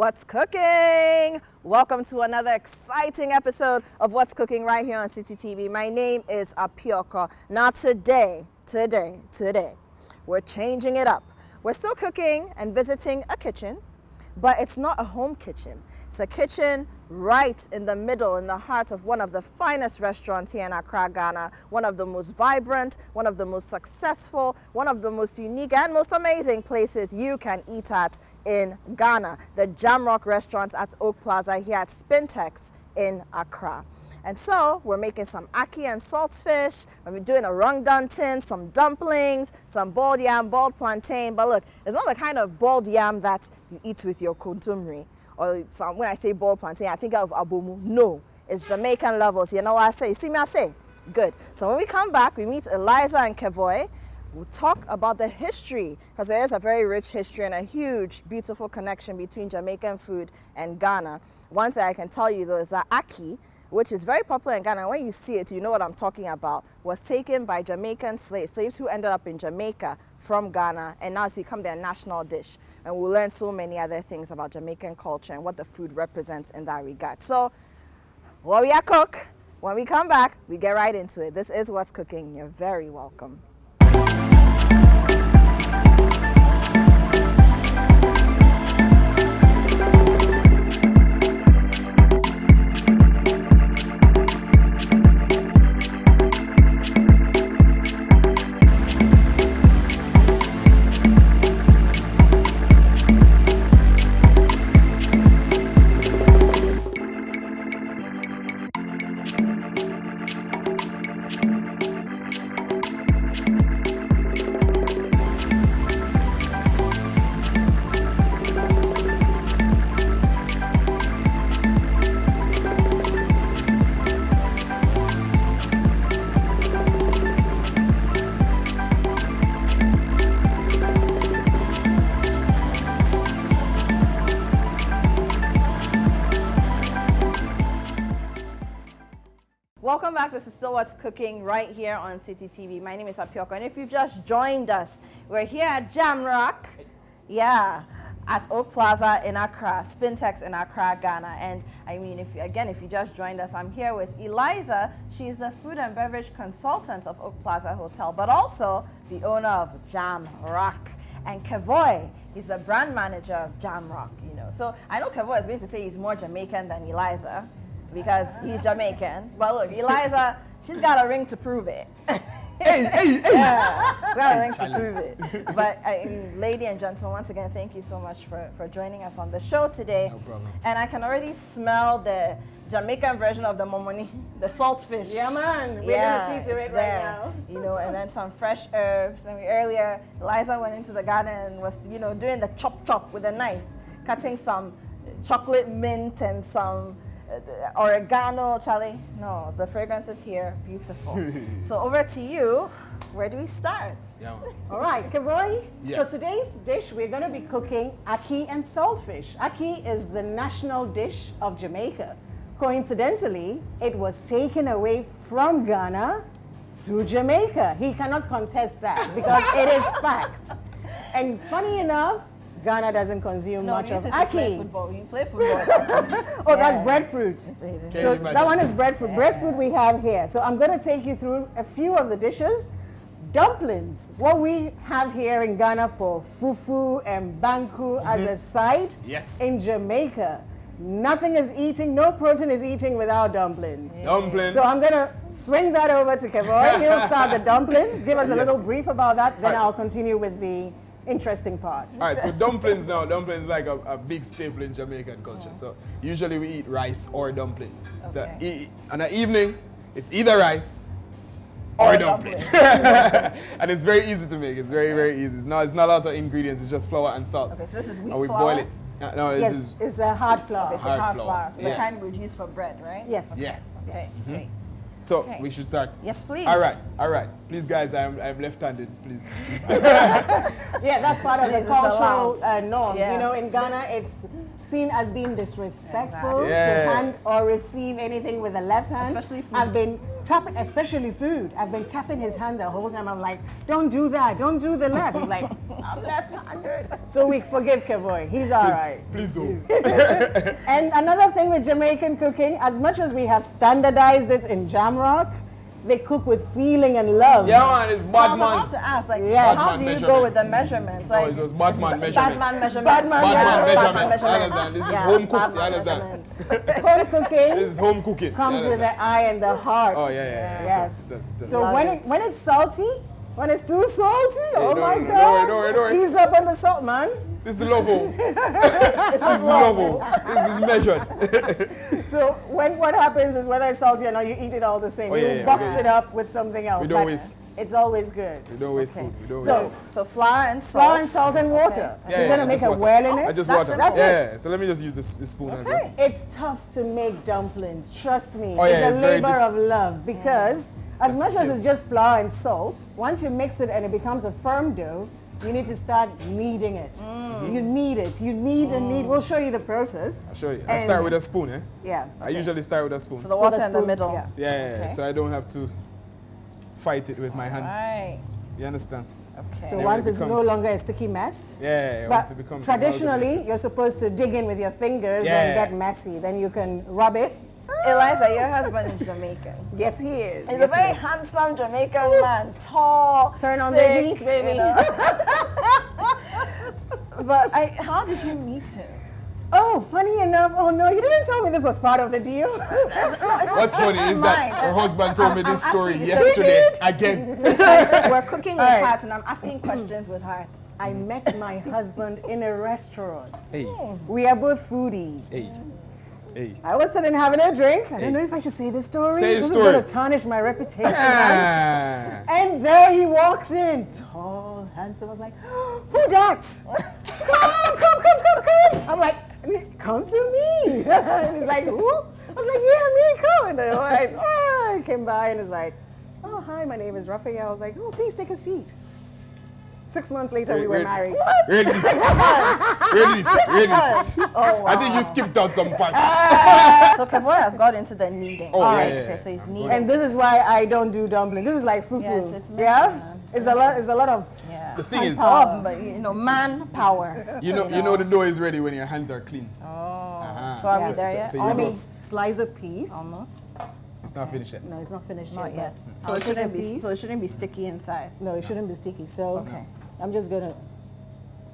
What's cooking? Welcome to another exciting episode of What's Cooking right here on CCTV. My name is Apiorkor. Now today, we're changing it up. We're still cooking and visiting a kitchen, but it's not a home kitchen. It's a kitchen right in the middle, in the heart of one of the finest restaurants here in Accra, Ghana. One of the most vibrant, one of the most successful, one of the most unique and most amazing places you can eat at in Ghana. The Jamrock Restaurant at Oak Plaza here at Spintex in Accra. And so we're making some ackee and saltfish, we're doing a rundown tin, some dumplings, some boiled yam, boiled plantain. But look, it's not the kind of boiled yam that you eat with your kontomire. Or some, when I say boiled plantain, I think of abomu. No, it's Jamaican levels. You know what I say? You see me I say? Good. So when we come back, we meet Eliza and Kevoy. We'll talk about the history, because there is a very rich history and a huge, beautiful connection between Jamaican food and Ghana. One thing I can tell you though is that ackee, which is very popular in Ghana, when you see it, you know what I'm talking about, was taken by Jamaican slaves who ended up in Jamaica from Ghana, and now it's become their national dish. And we'll learn so many other things about Jamaican culture and what the food represents in that regard. So, while we are cook, when we come back, we get right into it. This is What's Cooking. You're very welcome. Welcome back. This is still What's Cooking right here on CCTV. My name is Apiorkor, and if you've just joined us, we're here at Jamrock, at Oak Plaza in Accra, Spintex in Accra, Ghana. And I mean, if you just joined us, I'm here with Eliza. She's the food and beverage consultant of Oak Plaza Hotel, but also the owner of Jamrock. And Kevoy, he's the brand manager of Jamrock. So I know Kevoy is going to say he's more Jamaican than Eliza, because he's Jamaican. But look, Eliza, she's got a ring to prove it. Hey. Yeah, she's got a ring to prove it. But lady and gentlemen, once again, thank you so much for joining us on the show today. No problem. And I can already smell the Jamaican version of the momoni, the saltfish. Yeah, man. We're going to see to it right now. And then some fresh herbs. And earlier, Eliza went into the garden and was, doing the chop with a knife, cutting some chocolate mint and some oregano, Charlie. No, the fragrances here, beautiful. So over to you. Where do we start? Yeah. All right, Kevoy. Yeah. So today's dish, we're going to be cooking ackee and saltfish. Ackee is the national dish of Jamaica. Coincidentally, it was taken away from Ghana to Jamaica. He cannot contest that because it is fact. And funny enough, Ghana doesn't consume much of ackee. You play football. Oh, that's breadfruit. So that one is breadfruit. Yeah. Breadfruit we have here. So I'm going to take you through a few of the dishes. Dumplings, what we have here in Ghana for fufu and banku as a side. Yes. In Jamaica, nothing is eating, no protein is eating without dumplings. Dumplings. So I'm going to swing that over to Kevoy. He'll start the dumplings. Give us a little brief about that. Then I'll continue with the interesting part. All right, so dumplings is like a big staple in Jamaican culture. So usually we eat rice or dumpling. Okay. So on an evening, it's either rice or dumpling. And it's very easy to make. It's very, very easy. It's not a lot of ingredients. It's just flour and salt. Okay, so this is wheat and we flour? boil it. No, this is It's a hard flour. Okay, so hard hard flour. flour. So the Yeah. kind we would use for bread, right? Yes. yeah. Okay, great. So Okay. we should start. Yes, please. All right. Please, guys, I'm left-handed. Please. Yeah, that's part of the It's cultural allowed. norms. Yes. In Ghana, it's seen as being disrespectful Exactly. Yeah. to hand or receive anything with the left hand. Especially food. I've been tapping, especially food. I've been tapping his hand the whole time. I'm like, don't do that, don't do the left. He's like, I'm left-handed. So we forgive Kevoy. He's all right. Please do. And another thing with Jamaican cooking, as much as we have standardized it in Jamrock, they cook with feeling and love. Yeah, man, it's I was bad about man. to ask, like, Yes. how do you Batman go with the measurements? Like, it was Batman measurement. Batman measurement. Batman Batman measurement. measurement. You understand? This is home cooked. You Batman understand? measurements. Home cooking This is home cooking. comes You with understand? the eye and the heart. Oh, yeah. Yes. That's So Love it. when it's salty, when it's too salty, oh don't my worry, God. don't worry. Ease up on the salt, man. This is lovo. This is Lovo. This is measured. So what happens is whether it's salty or not, you eat it all the same. Oh, you yeah, box okay. it up with something else. We don't but waste. It's always good. We don't waste Okay. food. We don't So- waste food. So flour and salt. Flour and salt and water. Yeah, You're gonna make just a water. whirl in it. I just That's water. it. Yeah. So let me just use this spoon as well. Okay. It's tough to make dumplings. Trust me. Oh, yeah, it's it's a very labor of love because as much as skill. it's just flour and salt, once you mix it and it becomes a firm dough, you need to start kneading it. You knead it. You knead and knead. We'll show you the process. I'll show you. I And- start with a spoon, eh? Yeah. I usually start with a spoon. So the So water the in the spoon, middle. yeah. Yeah. Okay. So I don't have to fight it with my hands. Right. You understand? Okay. So then once it it's no becomes- longer a sticky mess. Yeah. But Once it becomes traditionally, amalgamated. you're supposed to dig in with your fingers Yeah. and get messy. Then you can rub it. Eliza, your husband is Jamaican. Yes, he is. He's Yes, a very he is. handsome Jamaican man, tall. Turn on the thick, heat, baby. you know. But how did you meet him? Oh, funny enough. Oh no, you didn't tell me this was part of the deal. What's funny is that her husband told me this I'm story asking- yesterday again. We're cooking with All right. heart, and I'm asking questions with heart. I met my husband in a restaurant. Hey, We are both foodies. hey, hey. I was sitting having a drink. I Hey. don't know if I should say this story. Say the this story. is going to tarnish my reputation. man. Ah. And there he walks in, tall, handsome. I was like, who that? Come. I'm like, come to me. And he's like, who? I was like, yeah, me, come. And then I came by and he's like, oh, hi, my name is Raphael. I was like, oh, please take a seat. 6 months later, we were married. Really? Really? Oh, wow. I think you skipped out some parts. So Kevoy has got into the kneading. Oh, Alright, yeah. Okay, so he's kneading. And this is why I don't do dumplings. This is like fufu. Yes, it's messy, yeah? man. It's a lot of yeah. The thing is, Power, but man power. you know the dough is ready when your hands are clean. Oh. So are Yeah. we there yet? So you Let me Almost. slice a piece. Almost. It's not finished yet. No, it's not finished Not yet. yet. but So I'll it take shouldn't a be. piece. So it shouldn't be sticky inside. No, it shouldn't be sticky. So Okay. I'm just gonna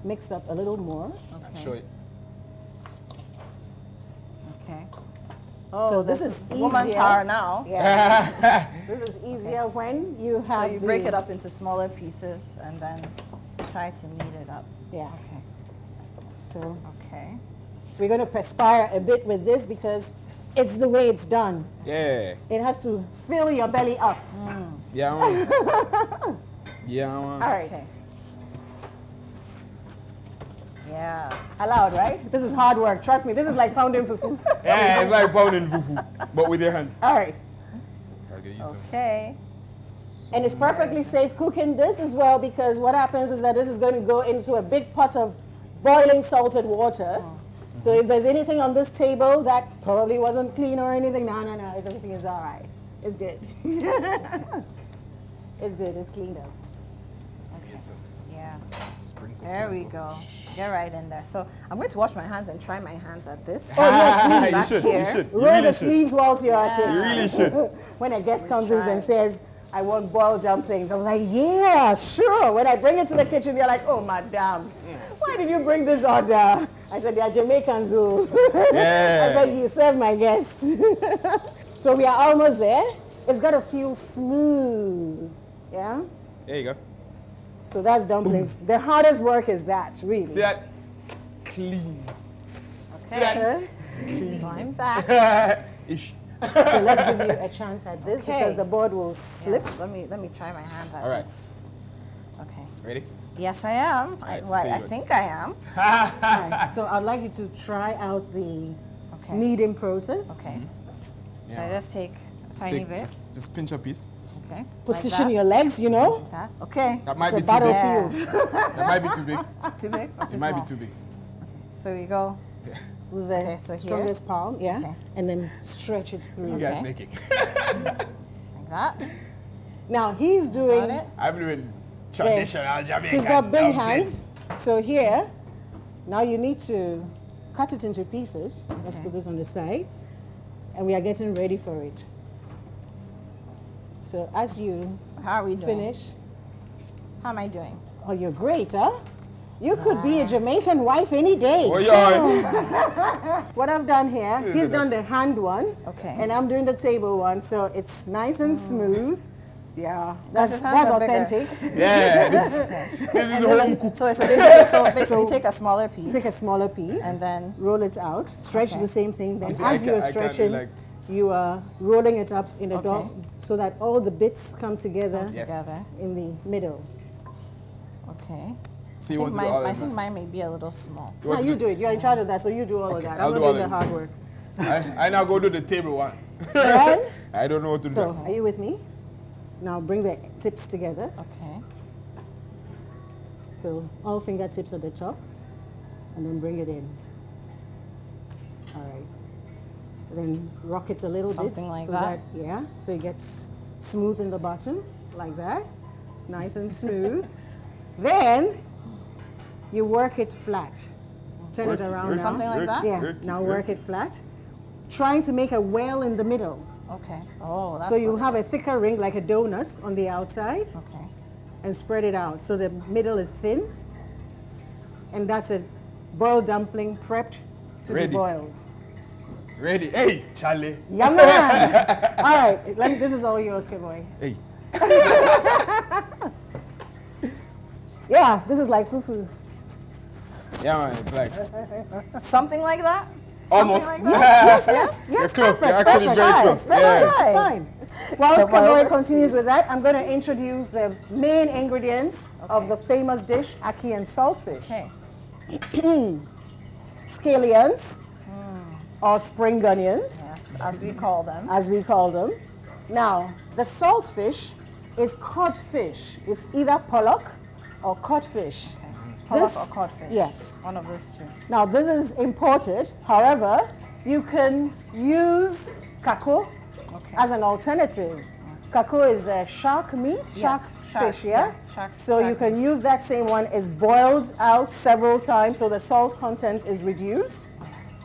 mix up a little more. I'll show it. Okay. So this is woman easier. power now. Yeah. This is easier when you So have you break it up into smaller pieces and then try to knead it up. Yeah. Okay. So Okay. we're gonna perspire a bit with this because it's the way it's done. Yeah. It has to fill your belly up. Yeah, man. Yeah, man. All right. Okay. Yeah. Allowed, right? This is hard work. Trust me. This is like pounding fufu. Yeah, it's like pounding fufu, but with your hands. All right. I'll get you some. Okay. And it's perfectly safe cooking this as well because what happens is that this is going to go into a big pot of boiling salted water. So if there's anything on this table that probably wasn't clean or anything, no, everything is all right. It's good. It's good. It's cleaned up. Get some. Yeah. Sprinkle. There we go. Get right in there. So I'm going to wash my hands and try my hands at this. Oh, yes, Ah, please. you should. here. You should. You Roll really the should. sleeves whilst you're at it. You really should. When a guest comes in try. and says, I want boiled dumplings, I'm like, yeah, sure. When I bring it to the kitchen, they're like, oh, madam, why did you bring this order? I said, they are Jamaicans who. Yeah. I beg you, serve my guests. So we are almost there. It's got to feel smooth. Yeah? There you go. So that's dumplings. The hardest work is that, really. See that? Clean. Okay. So I'm back. Ish. So let's give you a chance at this Okay. because the board will slip. Yes, let me try my hands at All right. this. Okay. Ready? Yes, I am. right, Well, so I you- think I am. All right. So I'd like you to try out the Okay. kneading process. Okay. So Yeah. I just take a tiny bit. Just pinch a piece. Okay. Position like your legs, you know. that. Okay. That might It's a be too big. battlefield That might be too big. Too big? Or too It might small? be too big. So we go. with the Okay, so here. strongest palm, yeah, Okay. and then stretch it through. You guys Okay. make it. Like that. Now he's Got doing, it. I'm doing traditional Jamaican he's got big dumplings. hands. So here, now you need to cut it into pieces. Let's Okay. put this on the side. And we are getting ready for it. So as you How are we doing? finish, How am I doing? oh, you're great, huh? You could be a Jamaican wife any day. Oh, yeah. What I've done here, he's done the hand one. Okay. And I'm doing the table one, so it's nice and smooth. Yeah, his hands that's are bigger. authentic. Yeah, this is home cooked. So basically take a smaller piece. Take a smaller piece, and then roll it out, stretch Okay. the same thing. Then You see, as I you're can't do stretching, like- you are rolling it up in a Okay. dot so that all the bits come together Yes. together. in the middle. Okay. So you want to do all I of think them? mine may be a little small. Now you do it. You're in charge of that, so you do all of that. I'll I'm do gonna all do the of hard work. I now go do the table one. Then, I don't know what to do. so are you with me? Now bring the tips together. Okay. So all fingertips at the top, and then bring it in. All right. And then rock it a little Something bit. like so that? Yeah. So it gets smooth in the bottom, like that. Nice and smooth. Then you work it flat. Turn it around now. Something like that? Yeah. Now work it flat. Trying to make a well in the middle. Okay. Oh, that's So you what it have a is. thicker ring like a donut on the outside, Okay. and spread it out so the middle is thin. And that's a boiled dumpling prepped to Ready. be boiled. Ready? Hey, Charlie. Yum, man. All right, this is all yours, Keboy. Hey. Yeah, this is like fufu. Yeah, man. It's like Something like that? almost. Something like that? Yes, You're yes, close. perfect. You're actually Let's very try. close. Let's Yeah. try. It's fine. Whilst Keboy. Keboy continues with that, I'm going to introduce the main ingredients of the famous dish, ackee and saltfish. Okay. Scallions, or spring onions, Yes, as we call them. as we call them. Now, the saltfish is codfish. It's either pollock or codfish. Pollock This- or codfish? yes. One of those two. Now, this is imported. However, you can use kako Okay. as an alternative. Kako is a shark meat, shark shark, fish, yeah? shark- So you shark can meat. use that same one. It's boiled out several times so the salt content is reduced.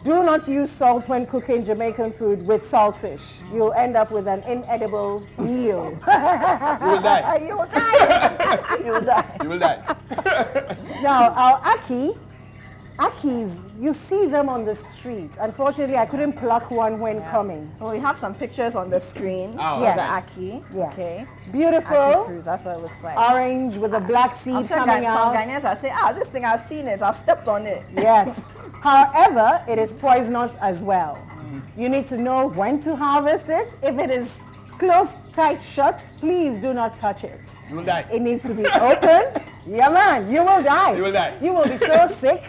Do not use salt when cooking Jamaican food with saltfish. You'll end up with an inedible meal. You will die. You will die. You will die. You will die. Now, our Akis, you see them on the street. Unfortunately, I couldn't pluck one when coming. Well, we have some pictures on the screen Oh. of Yes. the ackee. Yes. Okay. Beautiful, Ackee fruit, that's what it looks like. orange with a black seed I'm sure coming some out. Ghanaians are saying, this thing, I've seen it, I've stepped on it. Yes. However, it is poisonous as well. You need to know when to harvest it. If it is closed, tight, shut, please do not touch it. You will die. It needs to be opened. Yeah, man, you will die. You will die. You will be so sick,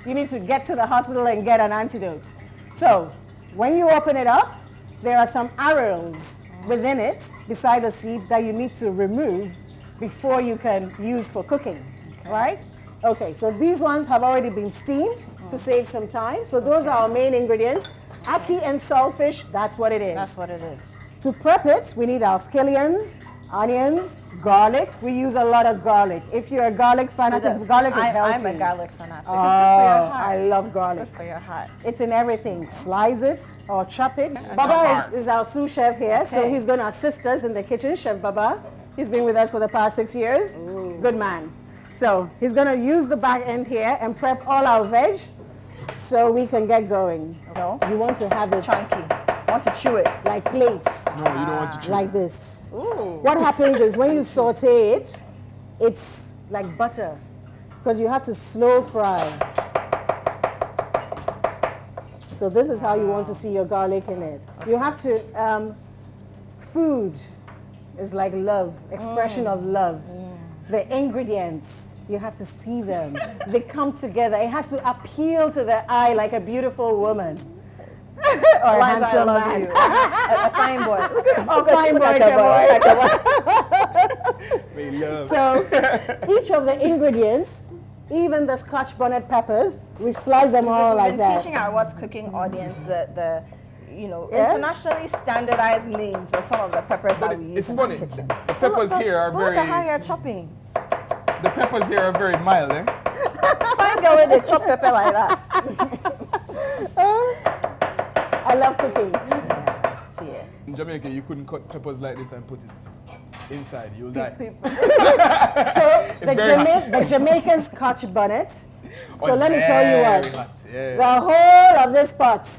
you need to get to the hospital and get an antidote. So, when you open it up, there are some arrows within it, beside the seed, that you need to remove before you can use for cooking, right? Okay, so these ones have already been steamed to save some time. So those are our main ingredients. Ackee and saltfish, that's what it is. That's what it is. To prep it, we need our scallions, onions, garlic. We use a lot of garlic. If you're a garlic fanatic, garlic is healthy. I'm a garlic fanatic. It's good for Oh, your heart. I love garlic. It's good for your heart. It's in everything. Slice it or chop it. Baba is our sous chef here, so Okay. he's going to assist us in the kitchen. Chef Baba, he's been with us for the past 6 years. Good man. So he's going to use the back end here and prep all our veg so we can get going. No. You want to have it Chunky. Want to chew it. like plates, No, you don't want to chew. like this. Ooh. What happens is when you saute it, it's like butter because you have to slow fry. So this is how you want to see your garlic in it. You have to, food is like love, expression of love. The ingredients, you have to see them. They come together. It has to appeal to the eye like a beautiful woman. or a Eliza, I handsome love man. you. A fine boy. Look at A fine boy, look at that the boy. We love. So each of the ingredients, even the Scotch bonnet peppers, we slice them all like We've been that. teaching our What's Cooking audience Yeah. internationally standardized names of some of the peppers that we use It's in funny. our kitchen. The peppers here are Look very. at how you're chopping. The peppers here are very mild, eh? Find girl where they chop pepper like that. I love cooking. Yeah, see it. In Jamaica, you couldn't cut peppers like this and put it inside. You'll die. So very hot. the Jamaican Scotch bonnet. Oh, So it's let me tell you very what. hot, yeah. The whole of this pot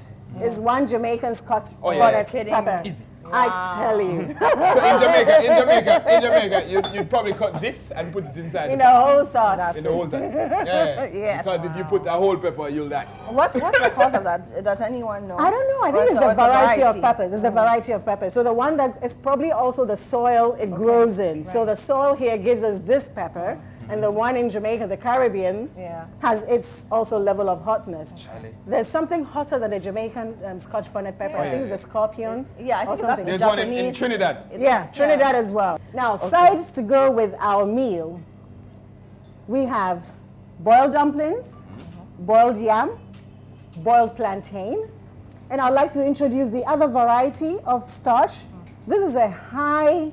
is one Jamaican Scotch Oh, yeah. bonnet Kidding. pepper. Easy. I tell you. So in Jamaica, you'd probably cut this and put it inside In the the whole sauce. in the whole time. Yeah. Yes. Because if you put a whole pepper, you'll die. What's the cause of that? Does anyone know? I don't know. I Or think it's the a variety of peppers. It's the variety of peppers. So the one that is probably also the soil it grows in. So the soil here gives us this pepper, and the one in Jamaica, the Caribbean, Yeah. has its also level of hotness. Charlie. There's something hotter than the Jamaican Scotch bonnet pepper. I think it's a scorpion. Yeah, I or think that's something. There's one in Japanese. Trinidad. Yeah, Trinidad as well. Now, sides to go with our meal. We have boiled dumplings, boiled yam, boiled plantain, and I'd like to introduce the other variety of starch. This is a high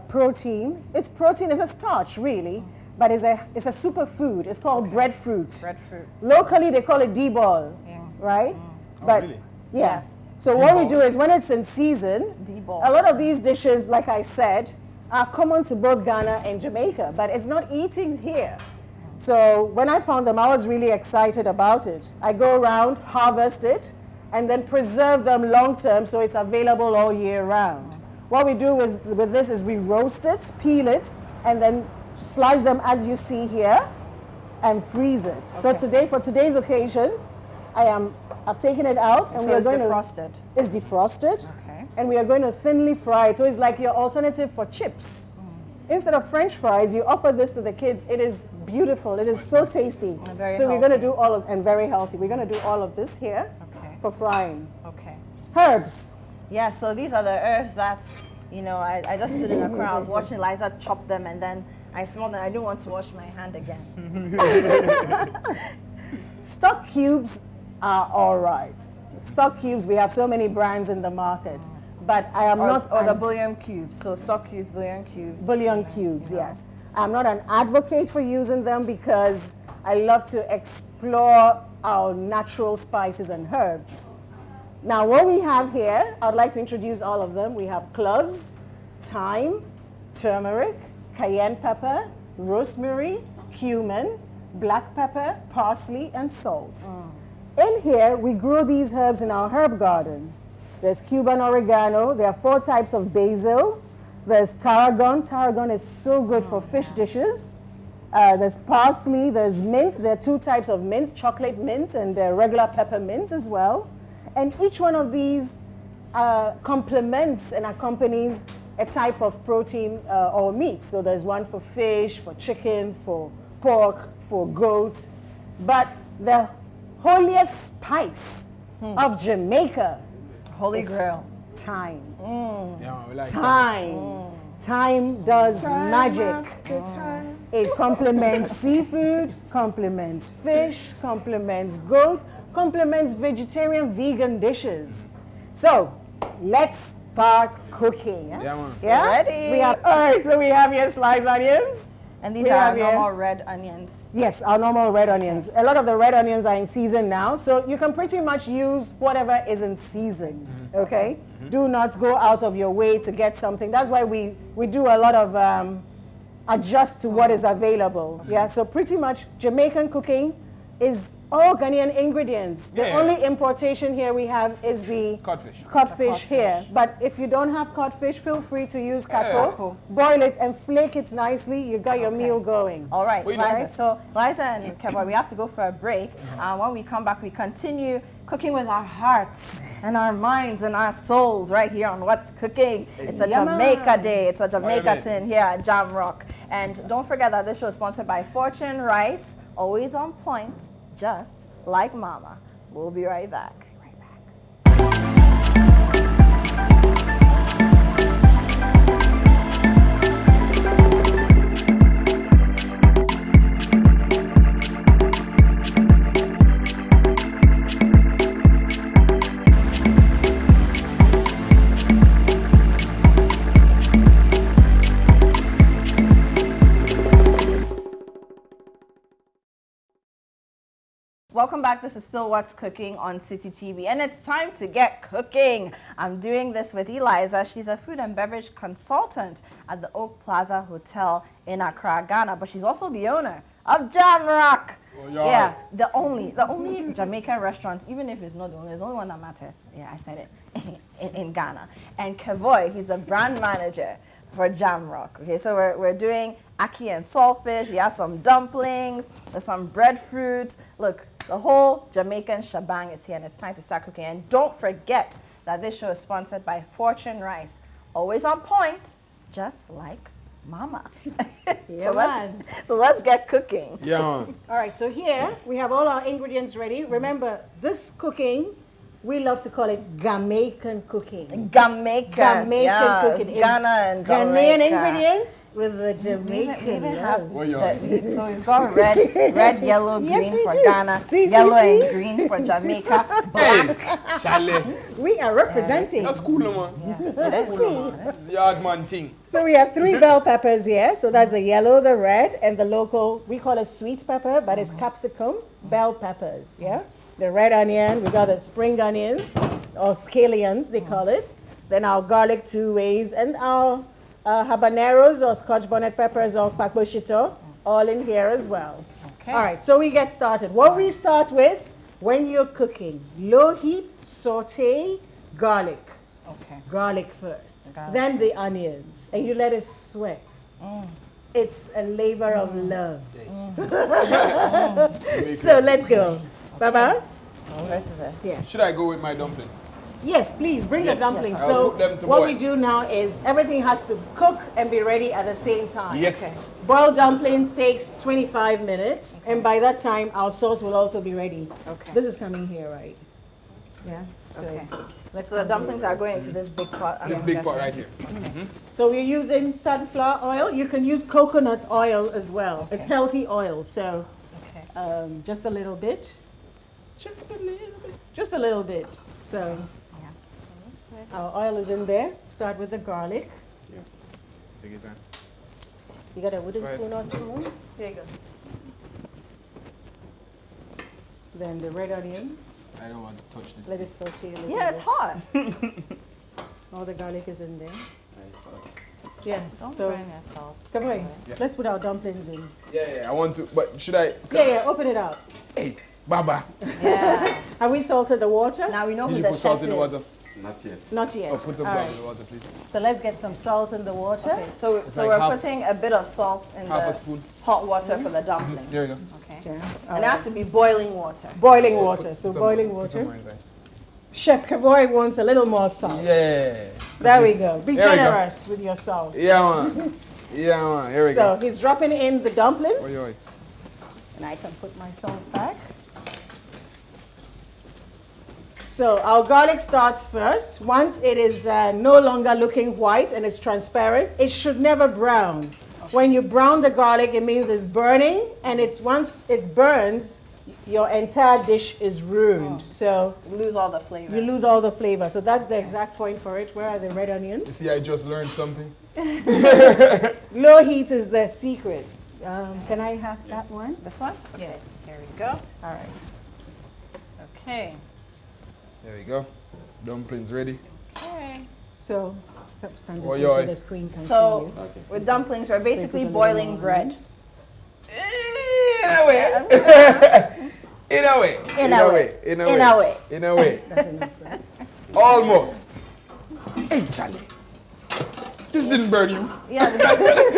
protein. It's protein, it's a starch really, but it's a superfood. It's called breadfruit. Breadfruit. Locally, they call it D-ball, Yeah. right? Oh, But really? Yes. So what we D-ball. do is when it's in season, D-ball. a lot of these dishes, like I said, are common to both Ghana and Jamaica, but it's not eaten here. So when I found them, I was really excited about it. I go around, harvest it, and then preserve them long term so it's available all year round. What we do is with this is we roast it, peel it, and then slice them as you see here, and freeze it. So today, for today's occasion, I've taken it out, and So we are it's going defrosted. to. It's defrosted. Okay. And we are going to thinly fry it. So it's like your alternative for chips. Instead of French fries, you offer this to the kids. It is beautiful. It is so tasty. And very so we're going to healthy. do and very healthy. We're going to do all of this here Okay. for frying. Okay. Herbs. Yeah, so these are the herbs that, I just stood in the crowd, I was watching Liza chop them, and then I smelled them. I didn't want to wash my hand again. Stock cubes are all right. Stock cubes, we have so many brands in the market. But I am not... Or the bouillon cubes. So stock cubes, bouillon cubes. Bouillon cubes, yes. I'm not an advocate for using them because I love to explore our natural spices and herbs. Now, what we have here, I'd like to introduce all of them. We have cloves, thyme, turmeric, cayenne pepper, rosemary, cumin, black pepper, parsley, and salt. In here, we grow these herbs in our herb garden. There's Cuban oregano. There are 4 types of basil. There's tarragon. Tarragon is so good for fish dishes. There's parsley. There's mint. There are 2 types of mint, chocolate mint and regular peppermint as well. And each one of these complements and accompanies a type of protein or meat. So there's one for fish, for chicken, for pork, for goat. But the holiest spice of Jamaica, Holy Grail. thyme. Yeah, we like Thyme. Thyme does magic. It complements seafood, complements fish, complements goat, complements vegetarian, vegan dishes. So let's start cooking. Yeah, man. Yeah? Ready. We have, all right, so we have here sliced onions. And these We are have here- normal red onions. Yes, our normal red onions. A lot of the red onions are in season now, so you can pretty much use whatever is in season, okay? Do not go out of your way to get something. That's why we do a lot of adjust to what is available, yeah? So pretty much Jamaican cooking is all Ghanaian ingredients. The Yeah. only importation here we have is the Codfish. codfish here. But if you don't have codfish, feel free to use kako. Cool. Boil it and flake it nicely. You got your meal going. All right, What you Liza. doing? So Liza and Kevin, we have to go for a break. When we come back, we continue cooking with our hearts and our minds and our souls right here on What's Cooking. It's a Yeah, Jamaica man. day. It's a Jamaica minute. tin here at Jamrock. And don't forget that this show is sponsored by Fortune Rice, always on point, just like Mama. We'll be right back. Welcome back. This is still What's Cooking on City TV, and it's time to get cooking. I'm doing this with Eliza. She's a food and beverage consultant at the Oak Plaza Hotel in Accra, Ghana, but she's also the owner of Jamrock. Oh, yeah, the only Jamaican restaurant, even if it's not the only, there's only one that matters. Yeah, I said it in Ghana. And Kevoy, he's a brand manager for Jamrock. Okay, so we're doing ackee and saltfish. We have some dumplings. There's some breadfruit. Look, the whole Jamaican shebang is here, and it's time to start cooking. And don't forget that this show is sponsored by Fortune Rice, always on point, just like Mama. Yeah, so let's get cooking. Yeah, man. All right, so here we have all our ingredients ready. Remember, this cooking, we love to call it Jamaican cooking. Jamaican Jamaican cooking. It's Ghana and Jamaica. Ghanaian ingredients with the Jamaican. We even have Oh, yeah. so we've got red, yellow, green Yes, we for do. Ghana, See, yellow see? and green for Jamaica, black. Charlie. We are representing. That's cool, no, man. That's cool. It's the yard man thing. So we have 3 bell peppers here. So that's the yellow, the red, and the local, we call it sweet pepper, but it's capsicum, bell peppers, yeah? The red onion, we got the spring onions, or scallions, they call it. Then our garlic 2 ways, and our habaneros, or scotch bonnet peppers, or pacochito, all in here as well. Okay. All right, so we get started. What we start with, when you're cooking, low heat, saute garlic. Okay. Garlic first, Garlic then the onions, and you let it sweat. It's a labor of love. So let's go. Baba? So where's the Yeah. Should I go with my dumplings? Yes, please bring Yes. the dumplings. I'll So put them to what boil. we do now is everything has to cook and be ready at the same time. Yes. Okay. Boiled dumplings takes 25 minutes, and by that time our sauce will also be ready. Okay. This is coming here, right? Yeah. So Okay. let's So the have dumplings are going into this big pot. This I'm big pot guessing. right here. So we're using sunflower oil. You can use coconut oil as well. It's Okay. healthy oil. So Okay. just a little bit. Just a little bit. Just a little bit. So Yeah. our oil is in there. Start with the garlic. Yeah. Take your time. You got a wooden Right. spoon or spoon? Here you go. Then the red onion. I don't want to touch this. Let it saute a little Yeah, it's bit. hot. All the garlic is in there. Nice thought. Yeah. Don't so burn yourself. come on. Yes. Let's put our dumplings in. Yeah, I want to, but should I? Yeah, open it up. Hey, Baba. Yeah. Have we salted the water? Now we know Did who you the put salt chef in the is. water? Not yet. Not yet. Oh, put some All salt right. in the water, please. So let's get some salt in the water. Okay, so like we're half- putting a bit of salt in Half a the spoon. hot water for the dumplings. There you go. Okay. Okay. And it has to be boiling water. Boiling So water. put So some- boiling put some water. more inside. Chef Kavoy wants a little more salt. Yeah. There we go. Be There we go. generous with your salt. Yeah, man. Yeah, man. Here we So go. he's dropping in the dumplings. Oi, oi. And I can put my salt back. So our garlic starts first. Once it is no longer looking white and it's transparent, it should never brown. When you brown the garlic, it means it's burning, and it's once it burns, your entire dish is ruined. So You lose all the flavor. you lose all the flavor. So that's the exact point for it. Where are the red You onions? see, I just learned something. Low heat is the secret. Can I have that one? This one? Yes. Okay, here we go. All right. Okay. There we go. Dumplings ready. Okay. So stand this Oi, way so oi. the screen can see So you. Okay. with dumplings, we're basically So you put a boiling little bread. In a way. In a way. In a way. In a In way. a way. In a way. That's enough, right? Almost. Hey, Charlie. This didn't burn you. Yeah,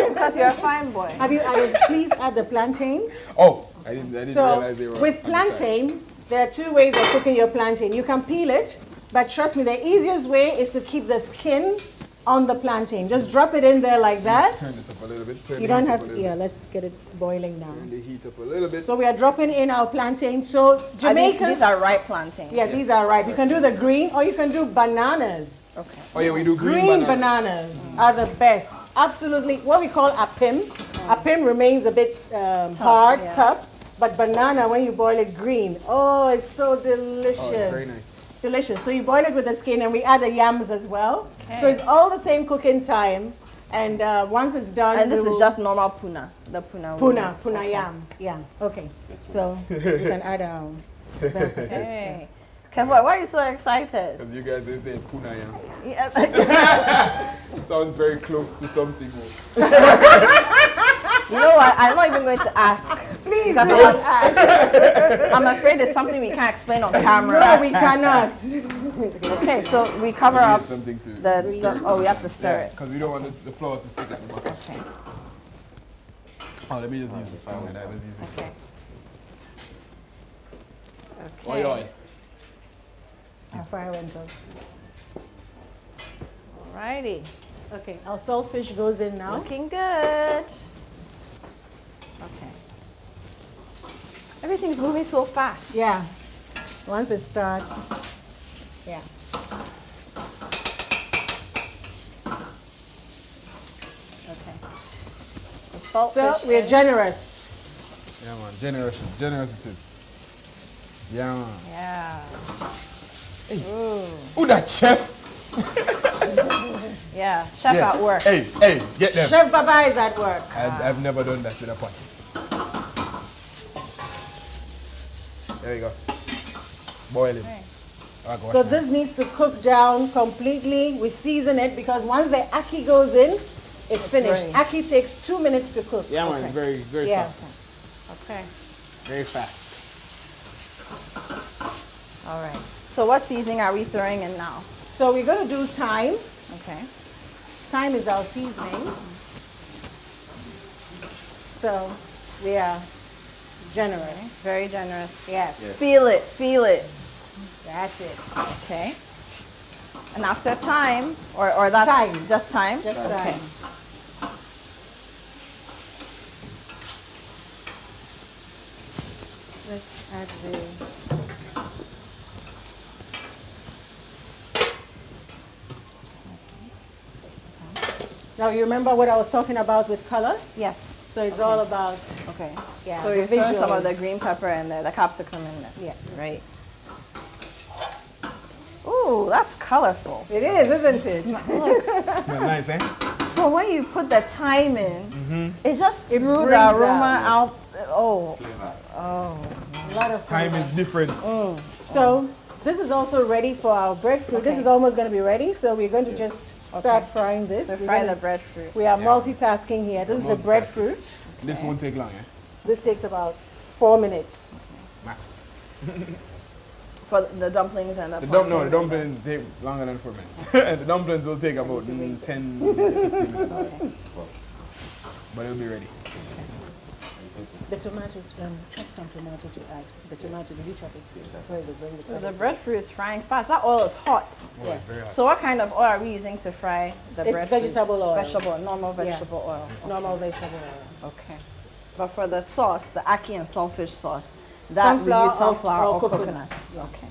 because you're a fine boy. Have you added, please add the plantains. Oh, I didn't So realize they were. with on the side. plantain, there are 2 ways of cooking your plantain. You can peel it, but trust me, the easiest way is to keep the skin on the plantain. Just drop it in there like that. Turn this up a little bit. Turn You the don't heat have up a to, little yeah, let's get it boiling now. Turn the heat up a little bit. So we are dropping in our plantain. So These Jamaicans, are ripe plantains. yeah, these are ripe. You can do the green or you can do bananas. Okay. Oh yeah, we do Green green, bananas are the best. Absolutely, what we call apim. Apim remains a bit hard, yeah. tough, but banana, when you boil it green, oh, it's so delicious. Oh, it's very nice. Delicious. So you boil it with the skin, and we add the yams as well. Okay. So it's all the same cooking time, and once it's done, And this we is will- just normal puna. The puna. puna yam. Yeah. Okay. So you can add Okay. Kev, why are you so excited? Because you guys say puna yam. Yeah. It sounds very close to something. You know what? I'm not even going to ask. Please Because don't ask. I'm afraid it's something we can't explain on camera. No, we cannot. Okay, so we cover We need up something to the stir stuff. it. Oh, we have to stir it. Because we don't want the flour to stick at the bottom. Okay. Oh, let me just use the spoon that I was using. Okay. Oi, oi. As far went up. Alrighty. Okay, our saltfish goes in now. Looking good. Okay. Everything's moving so fast. Yeah. Once it starts, yeah. Okay. The saltfish. So we're generous. Yeah, man. Generous. Generous it is. Yeah, man. Yeah. Hey. Ooh, that chef. Yeah. Chef Yeah. at work. Hey, get them. Chef Baba is at work. I've never done that with a pot. There you go. Boil it. Okay. So this needs to cook down completely. We season it because once the ackee goes in, it's finished. ready. Ackee takes 2 minutes to cook. Yeah, man. It's very Yeah. soft. Okay. Very fast. All right. So what seasoning are we throwing in now? So we're going to do thyme. Okay. Thyme is our seasoning. So we are generous. Very generous. Yes. Feel it. Feel it. That's it. Okay. And after time, or that's Thyme. just time? Just okay. thyme. Let's add the Now you remember what I was talking about with color? Yes. So it's all about Okay. yeah. So the you're throwing some of visuals. the green pepper and the capsicum in there. Yes. Right. Ooh, that's colorful. It is, isn't it? Smell nice, eh? So when you put the thyme in, it just It threw the brings aroma out- out. Oh. A lot of Time is different. So this is also ready for our breadfruit. This Okay. is almost going to be ready. So we're going to just start frying this. So We're fry gonna- the breadfruit. We are multitasking here. This is the Multitasking. breadfruit. This won't take long, eh? This takes about 4 minutes. Max. For the dumplings and the The plantain. dumplings take longer than 4 minutes. The dumplings will take about 10, 15 minutes. But it'll be ready. The tomato, chop some tomato to add. The tomato, did you chop it? Where the bring So the breadfruit is frying fast. That oil is hot. Oh, it's very hot. So what kind of oil are we using to fry the It's breadfruit? vegetable oil. Vegetable, normal Yeah. vegetable oil. normal vegetable oil. Okay. But for the sauce, the ackee and saltfish sauce, that we Sunflower use sunflower or or coconut. coconut. Okay.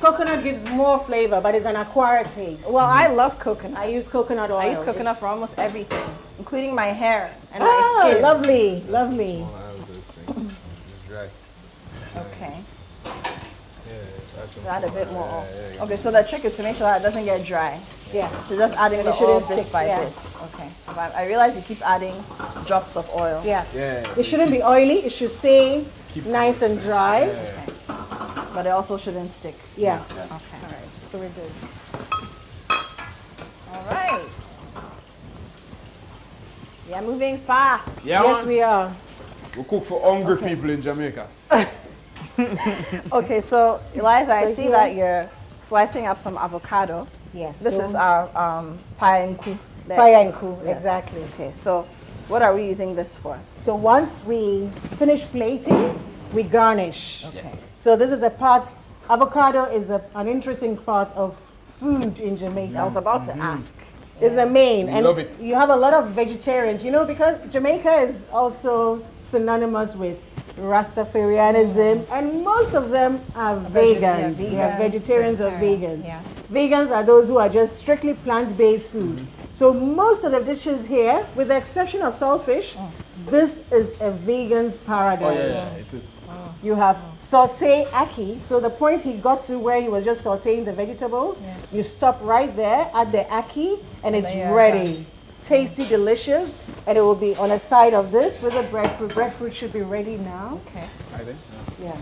Coconut gives more flavor, but it's an acquired taste. Well, I love coconut. I use coconut oil. I use coconut It's- for almost everything, including my hair and Ah, my skin. lovely, lovely. Small out of this thing. It's dry. Okay. Yeah, let's add some Add a small bit oil. more oil. Yeah, there you go. Okay, so the trick is to make sure that it doesn't get dry. Yeah. So just adding And the it shouldn't oil bit stick, by yeah. bit. Okay. But I realize you keep adding drops of oil. Yeah. Yeah. so It shouldn't be keeps- oily. It should stay keeps nice and moist. dry. Yeah. But it also shouldn't stick. Yeah. Okay. All right. So we're good. All right. Yeah, moving fast. Yeah, Yes, man. we are. We cook for hungry people in Jamaica. Okay, so Eliza, I So see here- that you're slicing up some avocado. Yes. This so is our pie and coup. payanku, Yes. exactly. Okay, so what are we using this for? So once we finish plating, we garnish. Yes. So this is a part. Avocado is an interesting part of food in Jamaica. I was about to ask. Is the main, We and love it. you have a lot of vegetarians. You know, because Jamaica is also synonymous with Rastafarianism, and most of them are vegans. yeah, You have vegan, vegetarians or vegetarian, vegans. yeah. Vegans are those who are just strictly plant-based food. So most of the dishes here, with the exception of saltfish, this is a vegan's Oh, paradise. yeah, it is. You have saute ackee. So the point he got to where he was just sauteing the vegetables, you stop right there, add the ackee, and it's then you're ready. Tasty, delicious, and it will be on a side of this with the breadfruit. Breadfruit should be ready now. Okay. I think. Yeah.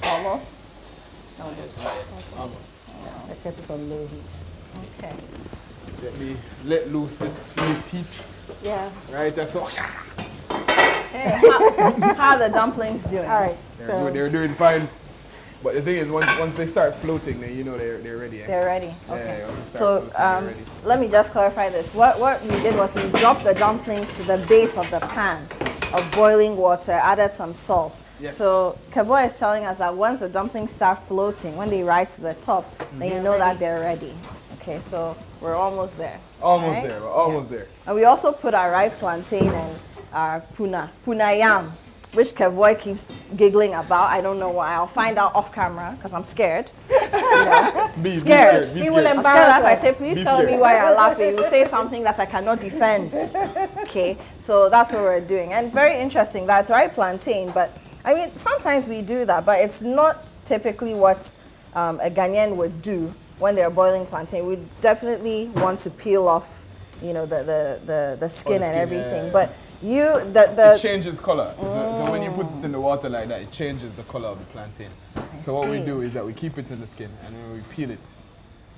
Almost. Almost. Almost. I set it on low heat. Okay. Let me let loose this heat. Yeah. Right, that's all. Hey, how are the dumplings doing? All right. They're doing fine. But the thing is, once they start floating, then you know they're ready. Eh? They're ready. Yeah, Okay. yeah, once they So start floating, they're ready. let me just clarify this. What we did was we dropped the dumplings to the base of the pan of boiling water, added some salt. Yes. So Keboy is telling us that once the dumplings start floating, when they rise to the top, then you know that they're ready. Okay, so we're almost there. Almost right? there. We're almost there. And we also put our ripe plantain and our puna yam, which Keboy keeps giggling about. I don't know why. I'll find out off camera because I'm scared. Be Scared. Be He scared. will I'm scared that if I embarrass say, us. please Be tell me scared. why you're laughing. You will say something that I cannot defend. Okay, so that's what we're doing. And very interesting, that's right, plantain. But I mean, sometimes we do that, but it's not typically what a Ghanaian would do when they're boiling plantain. We definitely want to peel off, you know, the skin and skin, everything. yeah. But It changes color. So when you put it in the water like that, it changes the color of the plantain. So what we see. do is that we keep it in the skin and then we peel it.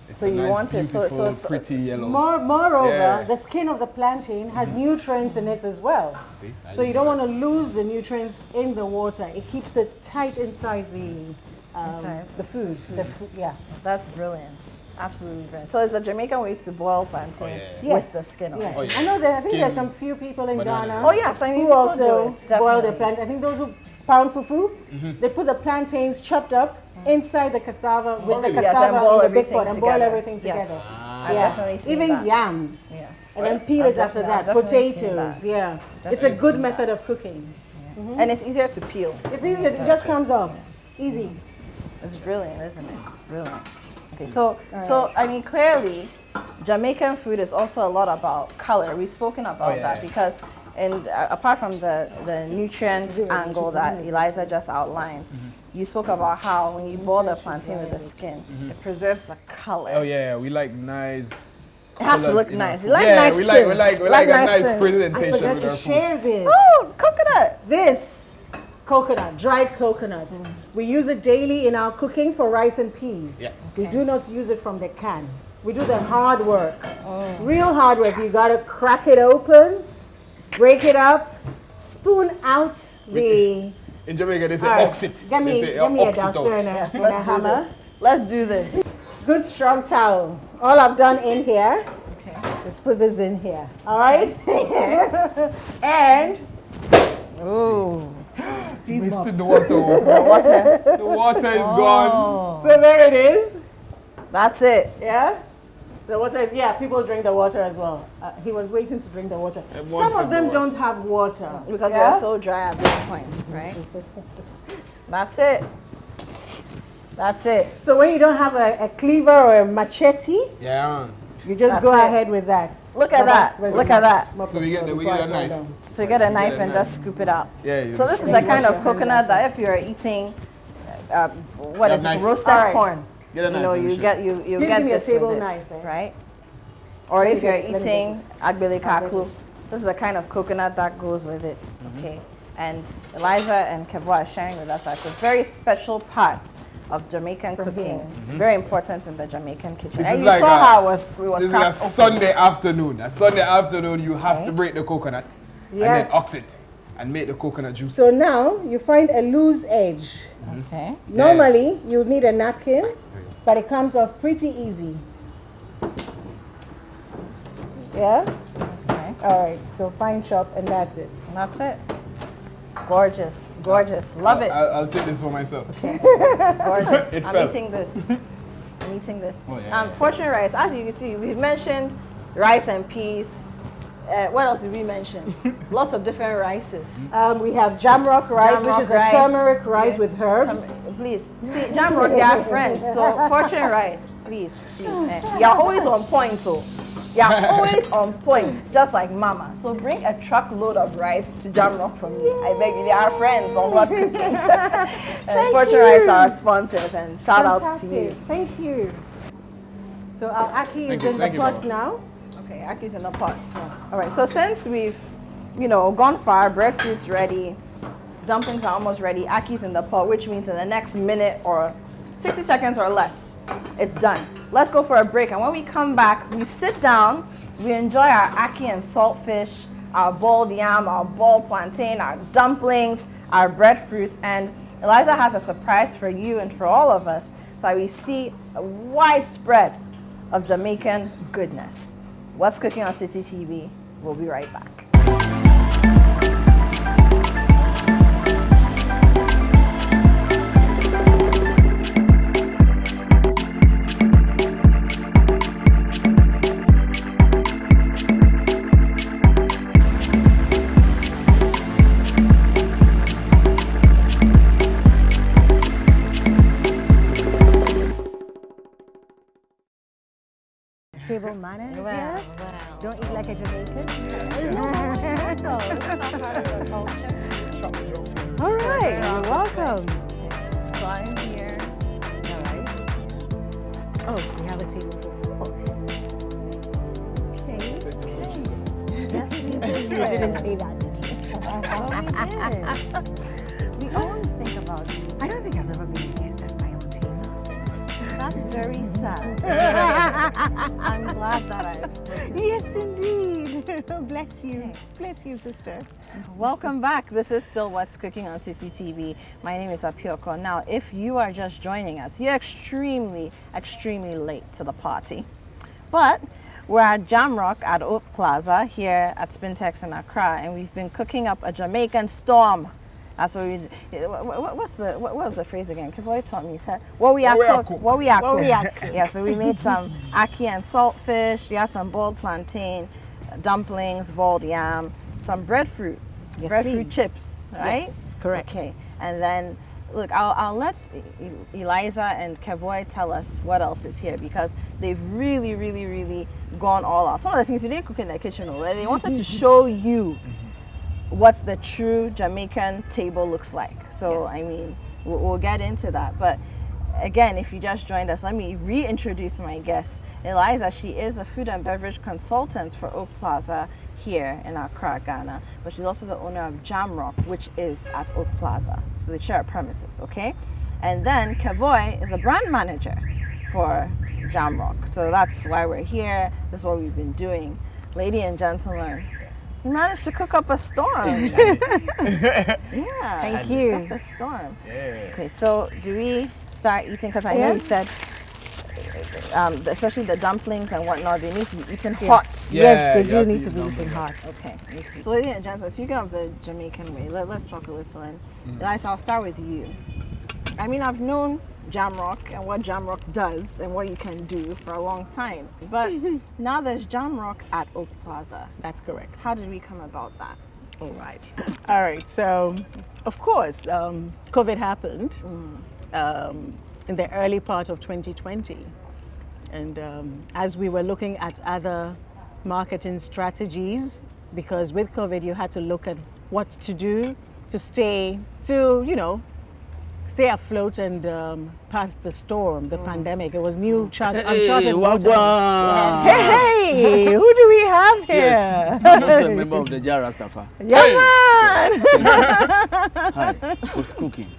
It's So a you nice, want it- so- beautiful, so- pretty yellow. Moreover, Yeah. the skin of the plantain has nutrients in it as well. See? So you don't want to lose the nutrients in the water. It keeps it tight inside Inside. the food. Yeah. That's brilliant. Absolutely brilliant. So it's the Jamaican way to boil plantain yeah. with the skin on Yes. it. Oh, yeah. I know I think Skin, there's some few people in bananas. Ghana Oh yes, I mean who people also do it, boil the definitely. plantain. I think those who pound fufu, they put the plantains chopped up inside the cassava with the really? Yes, cassava and boil in the big everything pot and boil together. everything together. Yes. I've definitely seen Even that. yams. Yeah. And then peel I've it after definitely- I've that. definitely seen Potatoes, that. yeah. It's a Definitely good seen method of cooking. And it's easier to peel. It's easy, it just comes off. Easy. It's brilliant, isn't it? Brilliant. Okay, so I mean, clearly, Jamaican food is also a lot about color. We've spoken about yeah. that because, apart from the nutrient angle that Eliza just outlined, you spoke about how when you boil the plantain with the skin, it preserves the color. Oh yeah, we like nice. It has to colours look in our nice. food. We like yeah, nice we like tints. a nice tints. I presentation forgot with to our food. share this. Oh, coconut! This coconut, dried coconut. We use it daily in our cooking for rice and peas. Yes. We do not use it from the can. We do the hard work. Real hard work. You gotta crack it open, break it up, spoon out the. In Jamaica, they say All right, ox it. Give me, They say, give me a ox it out. duster and a, Yes, and a let's do hammer. this. Let's do this. Good strong towel. All I've done in here Okay. is put this in here. All right? And Ooh. Wasted the water. Water. The water is gone. so there it is. That's it. Yeah? The water is, yeah, people drink the water as well. He was waiting to drink the water. I Some wanted of them the water. don't have water. Because yeah? they're so dry at this point, right? That's it. That's it. So when you don't have a cleaver or a machete, Yeah. you just That's go it. ahead with that. Look at that. Look at that. So we get a knife. So you get a You knife get a and knife. just scoop it out. Yeah. You So this is the kind of coconut that if you're eating, what is it, knife. roasted All right. corn, Get a you knife know, and you shit. get you Give get me a this table with it, knife, eh? right? Or if you're let me get eating agbele get kaklu, it. this is the kind of coconut that goes with it. Okay, and Eliza and Kebo are sharing with us that it's a very special part of Jamaican cooking, here. very important in the Jamaican kitchen. This And is you like saw a- how it was This is cracked a open. Sunday afternoon. A Sunday afternoon, you have Okay. to break the coconut and Yes. then ox it and make the coconut juice. So now you find a loose edge. Okay. Normally you need a napkin, but it comes off pretty easy. Yeah? Okay. All right, so fine chop and that's it. And that's it. Gorgeous, gorgeous. Love it. I'll take this for myself. Gorgeous. It I'm fell. eating this. I'm eating this. Oh, yeah. Fortune rice, as you can see, we've mentioned rice and peas. What else did we mention? Lots of different rices. We have Jamrock rice, Jamrock which is rice. a turmeric rice Yeah. with herbs. Please. See, Jamrock, they are friends. So, Fortune rice, please. You're always on point, so. You're always on point, just like Mama. So, bring a truckload of rice to Jamrock from me. I beg you, they are friends on what's cooking. And Fortune you. rice are our sponsors, and shout out to Fantastic. you. Thank you. So our ackee is you, in the thank you, pot Mama. now. Okay, akkee's in the pot. All right, so since we've, gone far, breadfruit's ready, dumplings are almost ready, akkee's in the pot, which means in the next minute or 60 seconds or less. It's done. Let's go for a break. And when we come back, we sit down, we enjoy our ackee and saltfish, our boiled yam, our boiled plantain, our dumplings, our breadfruits, and Eliza has a surprise for you and for all of us. So we see a widespread of Jamaican goodness. What's cooking on City TV? We'll be right back. Table manners, Wow, yeah? wow. Don't eat like a Jamaican. All right, you're welcome. Flying here. All right. Oh, we have a table for 4. Okay. Yes, we You did. didn't say that, did you? Oh, we did. We always think about these. I don't think I've ever been a guest at my own table. That's very sad. I'm glad that I've. Yes, indeed. Bless you. Okay. Bless you, sister. Welcome back. This is still What's Cooking on City TV. My name is Apiorkor. Now, if you are just joining us, you're extremely late to the party. But we're at Jamrock at Oak Plaza here at Spintex in Accra, and we've been cooking up a Jamaican storm. That's what we. What was the phrase again? Kavoy taught me. He said, "What we are cook, what we are cook." Yeah. So we made some ackee and saltfish. We have some boiled plantain, dumplings, boiled yam, some breadfruit, Yes, breadfruit please. chips. Right? Yes, correct. Okay. And then, look, I'll let Eliza and Kavoy tell us what else is here, because they've really gone all out. Some of the things we didn't cook in the kitchen already. They wanted to show you what the true Jamaican table looks like. So, Yes. I mean, we'll get into that. But again, if you just joined us, let me reintroduce my guest. Eliza, she is a food and beverage consultant for Oak Plaza here in Accra, Ghana. But she's also the owner of Jamrock, which is at Oak Plaza. So they share premises, okay? And then Kavoy is a brand manager for Jamrock. So that's why we're here. This is what we've been doing. Lady and gentlemen, you managed to cook up a storm. Yeah. Thank you. Cook up a storm. Yeah. Okay, so do we start eating? Because I know Yeah. you said, especially the dumplings and whatnot, they need to be eaten hot. Yeah, Yes, they you do have to need eat to be dumpling. eaten hot. Okay. So, ladies and gentlemen, speaking of the Jamaican way, let's talk a little. And Eliza, I'll start with you. I mean, I've known Jamrock and what Jamrock does and what you can do for a long time. But now there's Jamrock at Oak Plaza. That's correct. How did we come about that? All right. All right. So, of course, COVID happened in the early part of 2020. And as we were looking at other marketing strategies, because with COVID, you had to look at what to do to stay afloat and pass the storm, the pandemic. It was uncharted waters. Wagwan. Hey, who do we have here? Yes, I'm also a member of the Jar Rastafari. Yeah, man. Hi, who's cooking?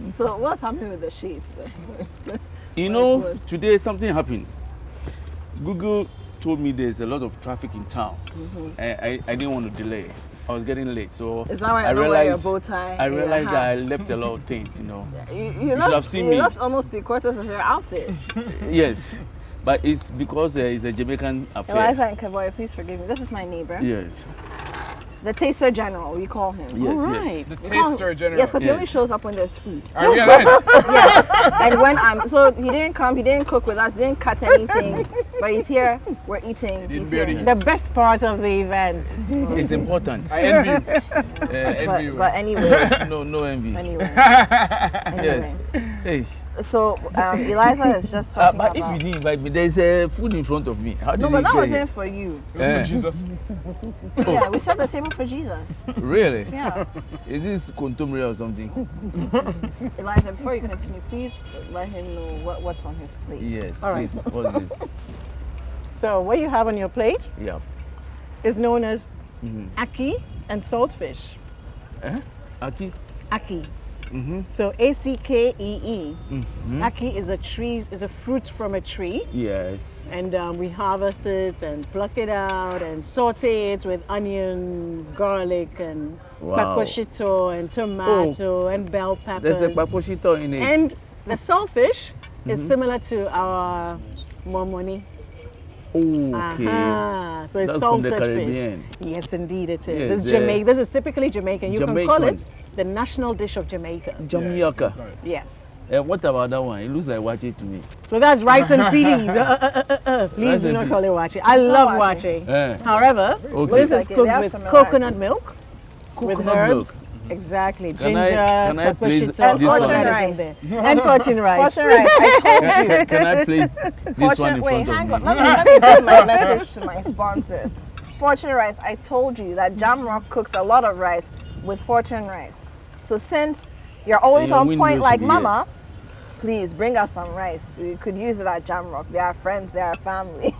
So what's happening with the sheets? You know, today something happened. Google told me there's a lot of traffic in town. I didn't want to delay. I was getting late, so Is that why I I don't wear your realized bow tie? I and your realized that I hat? left a lot of things, you know. You should have seen me. left almost 3/4 of your outfit. Yes, but it's because it's a Jamaican affair. Eliza and Kavoy, please forgive me. This is my neighbor. Yes, The Taster General, we call him. yes, All yes. right. The We call him- taster general. Yes, because he Yes. only shows up when there's food. I realize. Yes. And when so he didn't come, he didn't cook with us, didn't cut anything, but he's here, we're eating. didn't He's bear here. the The best part of the event. It's important. I envy you. Envy you. But anyway, No envy. anyway. Yes. Hey, So Eliza is just talking but if about. you didn't invite me, there's food in front of me. How did No, but it that get wasn't here? for you. It was for Jesus. Yeah, we set the table for Jesus. Really? Yeah. Is this contemporary or something? Eliza, before you continue, please let him know what's on his plate. Yes. All right. Please, what's this? So what you have on your plate Yeah. is known as ackee and saltfish. Eh? Ackee? Ackee. So ACKEE. Ackee is a tree, is a fruit from a tree. Yes. And we harvest it and pluck it out and saute it with onion, garlic, and paposhito and tomato and bell peppers. There's a paposhito in it. And the saltfish is similar to our momoni. Okay. So it's That's from salted the Caribbean. fish. Yes, indeed it is. Yes, It's Jamaican. This is typically Jamaican. You can call it the national dish of Jamaica. Jamaica. Yes. What about that one? It looks like wache to me. So that's rice and peas. Please Rice do and not peas. call it wache. I love wache. Okay. However, this is They cooked have with similarities. coconut milk, with Coconut herbs. Exactly. Can Ginger, I place paposhito, this all one? of that Rice. is in there. And fortune rice. Fortune rice, I told you. Can I place this one in Wait, front hang of on. me? Let me give my message to my sponsors. Fortune rice, I told you that Jamrock cooks a lot of rice with fortune rice. So since you're always Your on window point should like be Mama, please bring us some rice. We could use it at Jamrock. They are friends, they are family.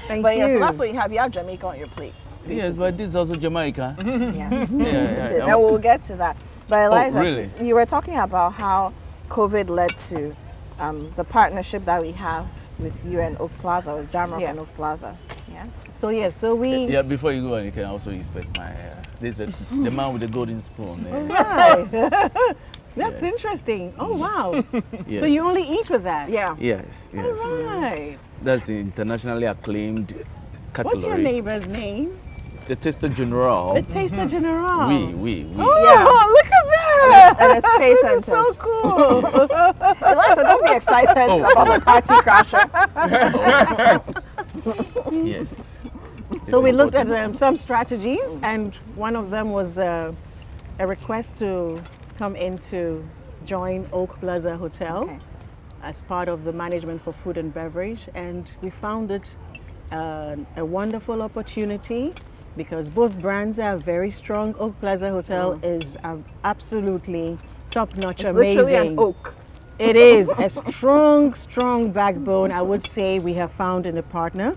Thank But you. yeah, so that's what you have. You have Jamaica on your plate. Yes, but this is also Jamaica. Yes, Yeah, it is. yeah. And we'll get to that. But Eliza, really? you were talking about how COVID led to the partnership that we have with you and Oak Plaza, with Jamrock and Oak Plaza. Yeah. So yes, so we. Yeah, before you go on, you can also inspect my hair. This is the man with the golden spoon. Right. That's Yes. interesting. Oh wow. Yes. So you only eat with that? Yeah. Yes, yes. Right. That's internationally acclaimed cutlery. What's your neighbor's name? The Taster General. The Taster General. We. Oh, Yeah. look at that! And it's patented. So cool. Eliza, don't be excited about the party crasher. Yes. So It's we looked at important. some strategies, and one of them was a request to come in to join Oak Plaza Hotel Okay. as part of the management for food and beverage, and we found it a wonderful opportunity because both brands are very strong. Oak Plaza Hotel is absolutely top-notch, It's amazing. literally an oak. It is a strong backbone, I would say, we have found in a partner.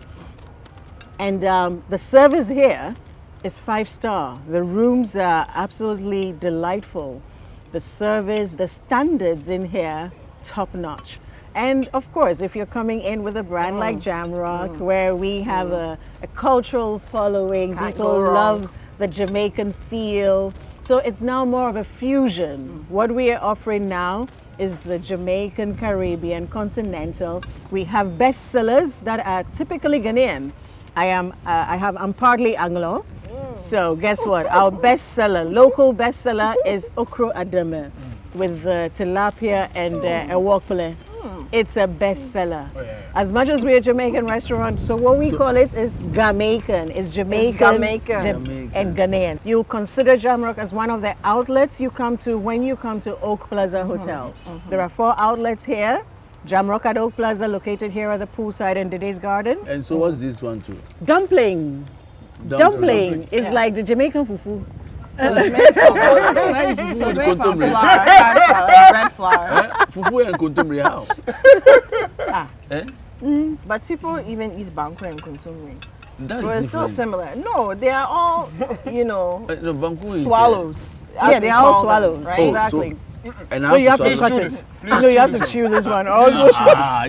And the service here is 5-star. The rooms are absolutely delightful. The service, the standards in here, top notch. And of course, if you're coming in with a brand like Jamrock, where we have a cultural following, Can't people go wrong. love the Jamaican feel. So it's now more of a fusion. What we are offering now is the Jamaican, Caribbean, continental. We have bestsellers that are typically Ghanaian. I'm partly Anglo. So guess what? Our bestseller, local bestseller is Okro Adame with the tilapia and ewokpele. It's a bestseller. As much as we're a Jamaican restaurant, so what we call it is Jamaican. It's Jamaican, Jamaican. and Ghanaian. You consider Jamrock as one of the outlets you come to when you come to Oak Plaza Hotel. There are 4 outlets here. Jamrock at Oak Plaza, located here at the poolside in Dede's Garden. And so what's this one too? Dumpling. Dumpling is like the Jamaican fufu. So it's made from flour, red flour. Fufu and kontomire how? But people even eat banku and kuntumri. That's But it's still different. similar. No, they are all, No, Banku is swallows. as Yeah, we they are all call them, swallows. right? Exactly. And I So you have to swallow. cut it. No, you have to chew this one. Also,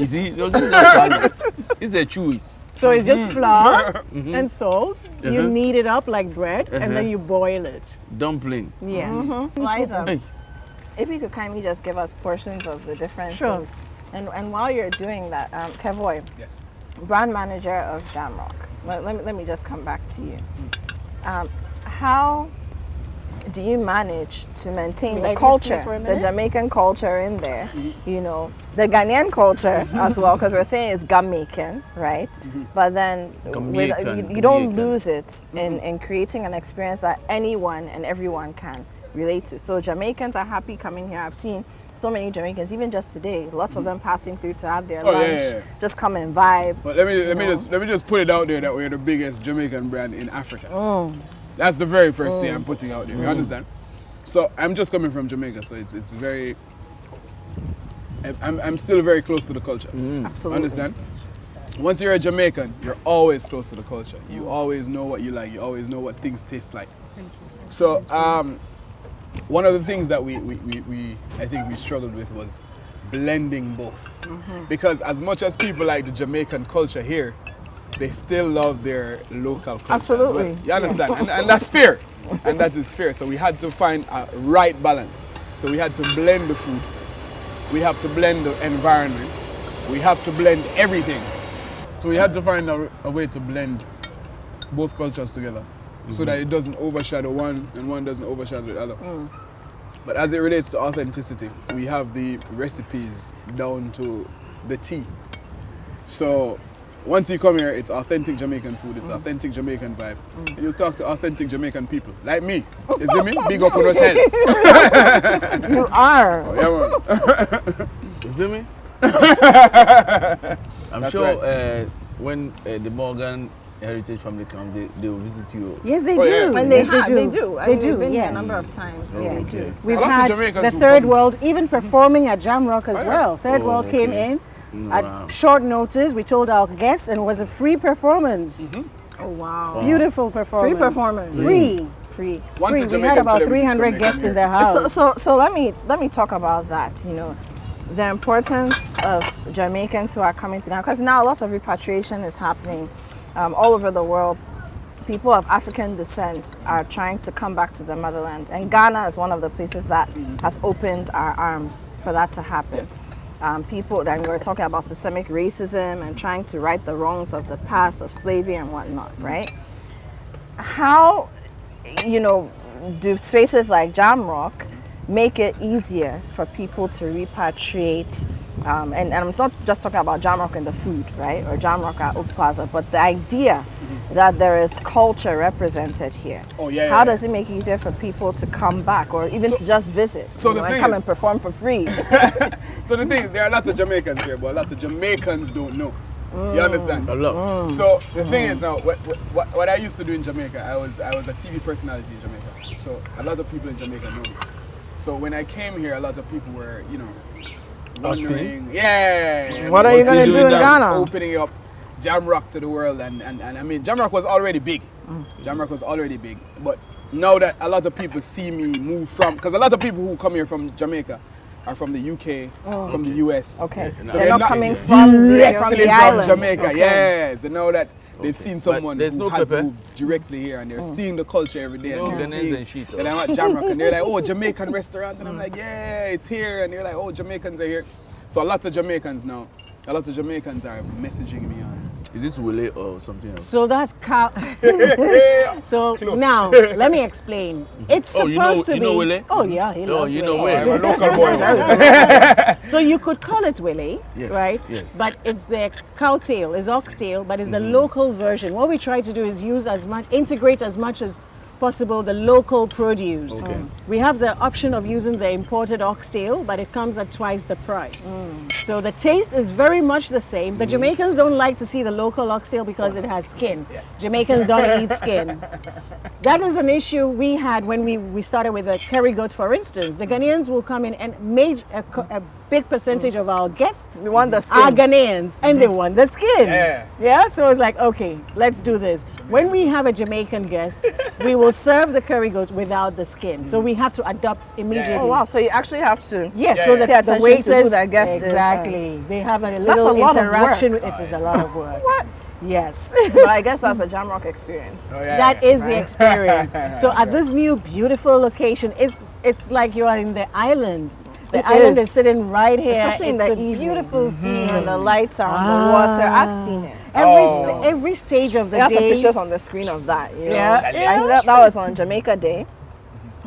You see, it doesn't just swallow. It's a chewies. so it's just flour and salt. You Uh-huh. knead it up like bread, and then Uh-huh. you boil it. Dumpling. Yes. Liza, Hey. if you could kindly just give us portions of the different Sure. things. And while you're doing that, Kevoy, Yes. brand manager of Jamrock, let me just come back to you. How do you manage to maintain May the I just culture, please for a the minute? Jamaican culture in there, you know, the Ghanaian culture as well, because we're saying it's Jamaican, right? But then Jamaican, you don't Jamaican. lose it in creating an experience that anyone and everyone can relate to. So Jamaicans are happy coming here. I've seen so many Jamaicans, even just today, lots of them passing through to have their Oh, yeah, lunch, yeah, yeah. just come and vibe. But let me know. just put it out there that we're the biggest Jamaican brand in Africa. That's the very first thing I'm putting out there. You understand? So I'm just coming from Jamaica, so it's very. I'm still very close to the culture. Absolutely. Understand? Once you're a Jamaican, you're always close to the culture. You always know what you like. You always know what things taste like. So one of the things that we I think we struggled with was blending both. Because as much as people like the Jamaican culture here, they still love their local culture. Absolutely. As well. You understand? And that's fair. And that is fair. So we had to find a right balance. So we had to blend the food. We have to blend the environment. We have to blend everything. So we had to find a way to blend both cultures together so that it doesn't overshadow one and one doesn't overshadow the other. But as it relates to authenticity, we have the recipes down to the T. So once you come here, it's authentic Jamaican food, it's authentic Jamaican vibe. And you'll talk to authentic Jamaican people, like me. You see me? Big up on us head. You are. Oh, yeah, man. You see me? I'm That's sure right. when the Morgan Heritage family comes, they will visit you. Yes, they Oh, do. yeah. And Yes, they do. They I mean, do. We've been here a Yes. number of times. Yes. Okay. We've A lot of had Jamaicans the who Third come. World even performing at Jamrock as Oh, yeah. well. Third Oh, World came okay. in Wow. at short notice. We told our guests, and it was a free performance. Oh, wow. Beautiful performance. Free performance. Free. Free. Once Free. a We Jamaican had about celebrities 300 come, they guests come in here. the house. So let me talk about that. You know, the importance of Jamaicans who are coming to Ghana, because now lots of repatriation is happening all over the world. People of African descent are trying to come back to the motherland, and Ghana is one of the places that has opened our arms for that to happen. Yes. People that we were talking about systemic racism and trying to right the wrongs of the past of slavery and whatnot, right? How, you know, do spaces like Jamrock make it easier for people to repatriate? And I'm not just talking about Jamrock and the food, right, or Jamrock at Oak Plaza, but the idea that there is culture represented here. Oh, yeah, How yeah, does it make it easier for people to come back or even to just visit? so you the know, and thing come is- and perform for free? So the thing is, there are a lot of Jamaicans here, but a lot of Jamaicans don't know. You understand? A lot. So the thing is now, what I used to do in Jamaica, I was a TV personality in Jamaica. So a lot of people in Jamaica know me. So when I came here, a lot of people were, you know, wondering, yeah. What are you gonna do in Ghana? Opening up Jamrock to the world, and I mean, Jamrock was already big. Jamrock was already big, but now that a lot of people see me move from, because a lot of people who come here from Jamaica are from the UK, from the US. Okay, Yeah, so they're not not coming from Directly the from island. Jamaica, Okay. yes. They know that they've Okay. seen But someone there's who no has pepper? moved directly here, and they're seeing the culture every day. No and they're Ghanaians seeing, and shit, and I'm at Jamrock, and they're like, oh, Jamaican restaurant, and I'm like, yeah, it's here, and they're like, oh, Jamaicans are here. So a lot of Jamaicans now, a lot of Jamaicans are messaging me on. Is this Wele or something else? So that's cow. So Close. now let me explain. It's Oh, supposed to you be. know Wele? Oh yeah, he Oh, loves you know Wele. I'm a Wele. local boy. So you could call it Willy, Yes, right? yes. But it's the cowtail, it's oxtail, but it's the local version. What we try to do is use as much, integrate as much as possible the local produce. Okay. We have the option of using the imported oxtail, but it comes at twice the price. So the taste is very much the same. The Jamaicans don't like to see the local oxtail because it has skin. Yes. Jamaicans don't eat skin. That is an issue we had when we started with the curry goat, for instance. The Ghanaians will come in and a big percentage of our guests We want the skin. are Ghanaians, and they want the skin. Yeah. Yeah, so it's like, okay, let's do this. When we have a Jamaican guest, we will serve the curry goat without the skin. So we have to adopt immediately. Oh wow! So you actually have to. Yes, Yeah, so yeah. the, Pay the attention to waiters, who their guest is, exactly. They have a That's little a lot of interaction. work. It is a lot of work. What? Yes. But I guess that's a Jamrock experience. Oh, yeah, That yeah. is the experience. So at this new beautiful location, it's like you are in the island. The It island is. is sitting right here. Especially in It's the a evening. beautiful When feel. the lights are on the water. I've seen it. Every stage of the There are some day. pictures on the screen of that. You know? Yeah. I think that was on Jamaica Day.